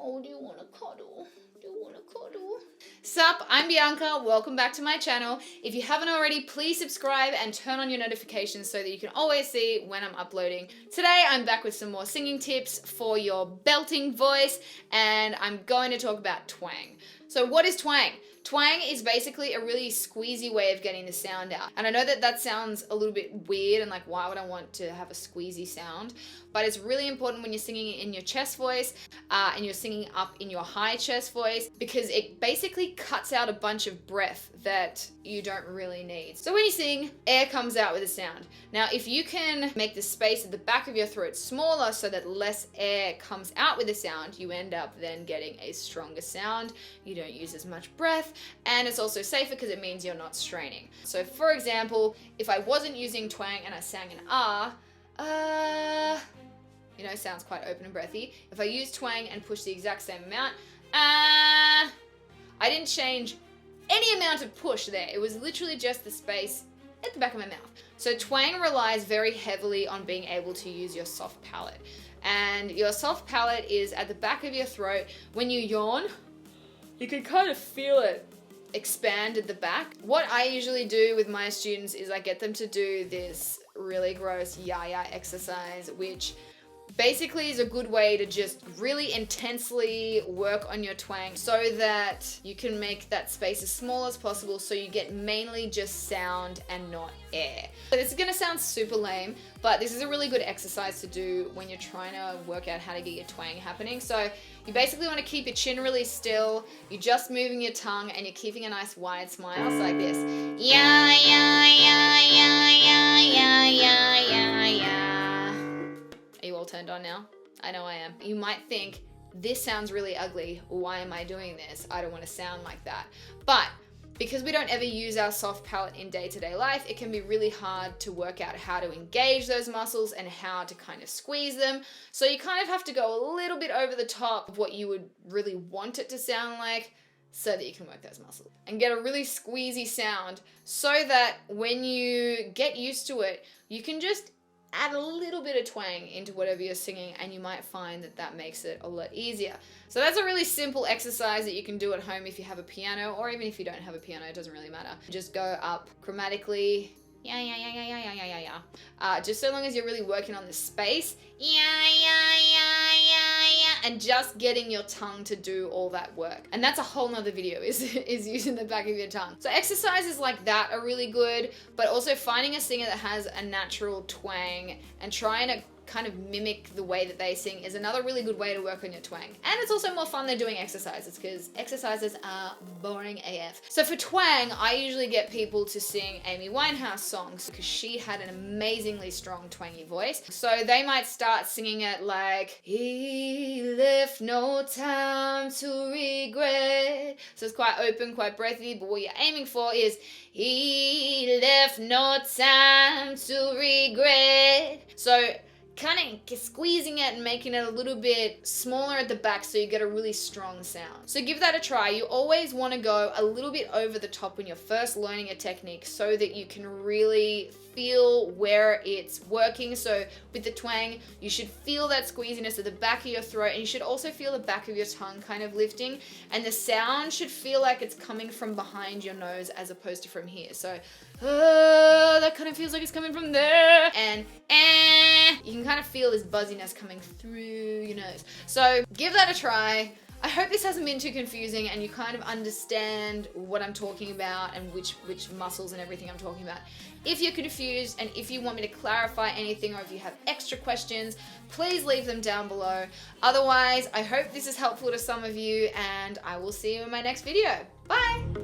Oh, do you want to cuddle? Sup, I'm Bianca. Welcome back to my channel. If you haven't already, please subscribe and turn on your notifications so that you can always see when I'm uploading. Today, I'm back with some more singing tips for your belting voice, and I'm going to talk about twang. So what is twang? Twang is basically a really squeezy way of getting the sound out. And I know that that sounds a little bit weird and like, why would I want to have a squeezy sound? But it's really important when you're singing in your chest voice and you're singing up in your high chest voice, because it basically cuts out a bunch of breath that you don't really need. So when you sing, air comes out with a sound. Now, if you can make the space at the back of your throat smaller so that less air comes out with the sound, you end up then getting a stronger sound. You don't use as much breath, and it's also safer because it means you're not straining. So for example, if I wasn't using twang and I sang an you know, sounds quite open and breathy. If I use twang and push the exact same amount, I didn't change any amount of push there. It was literally just the space at the back of my mouth. So twang relies very heavily on being able to use your soft palate. And your soft palate is at the back of your throat. When you yawn, you can kind of feel it expand at the back. What I usually do with my students is I get them to do this really gross ya-ya exercise, which basically is a good way to just really intensely work on your twang so that you can make that space as small as possible so you get mainly just sound and not air. So this is gonna sound super lame, but this is a really good exercise to do when you're trying to work out how to get your twang happening. So you basically want to keep your chin really still, you're just moving your tongue, and you're keeping a nice wide smile, so like this. Yeah, yeah, yeah, yeah, yeah, yeah, yeah, yeah, yeah. Are you all turned on now? I know I am. You might think, this sounds really ugly. Why am I doing this? I don't want to sound like that. But because we don't ever use our soft palate in day-to-day life, it can be really hard to work out how to engage those muscles and how to kind of squeeze them. So you kind of have to go a little bit over the top of what you would really want it to sound like so that you can work those muscles and get a really squeezy sound so that when you get used to it, you can just add a little bit of twang into whatever you're singing, and you might find that that makes it a lot easier. So that's a really simple exercise that you can do at home if you have a piano, or even if you don't have a piano, it doesn't really matter. Just go up chromatically, yeah, yeah, yeah, yeah, yeah, yeah, yeah, yeah, yeah. Just so long as you're really working on the space, yeah, yeah, yeah, yeah, yeah, and just getting your tongue to do all that work. And that's a whole nother video, is using the back of your tongue. So exercises like that are really good, but also finding a singer that has a natural twang and trying to kind of mimic the way that they sing is another really good way to work on your twang. And it's also more fun than doing exercises, because exercises are boring AF. So for twang, I usually get people to sing Amy Winehouse songs because she had an amazingly strong twangy voice. So they might start singing it like, he left no time to regret. So it's quite open, quite breathy, but what you're aiming for is, he left no time to regret. So kind of squeezing it and making it a little bit smaller at the back so you get a really strong sound. So give that a try. You always want to go a little bit over the top when you're first learning a technique so that you can really feel where it's working. So with the twang, you should feel that squeeziness at the back of your throat, and you should also feel the back of your tongue kind of lifting, and the sound should feel like it's coming from behind your nose as opposed to from here. So that kind of feels like it's coming from there, and you can kind of feel this buzziness coming through your nose. So give that a try. I hope this hasn't been too confusing and you kind of understand what I'm talking about and which muscles and everything I'm talking about. If you're confused and if you want me to clarify anything, or if you have extra questions, please leave them down below. Otherwise, I hope this is helpful to some of you, and I will see you in my next video. Bye!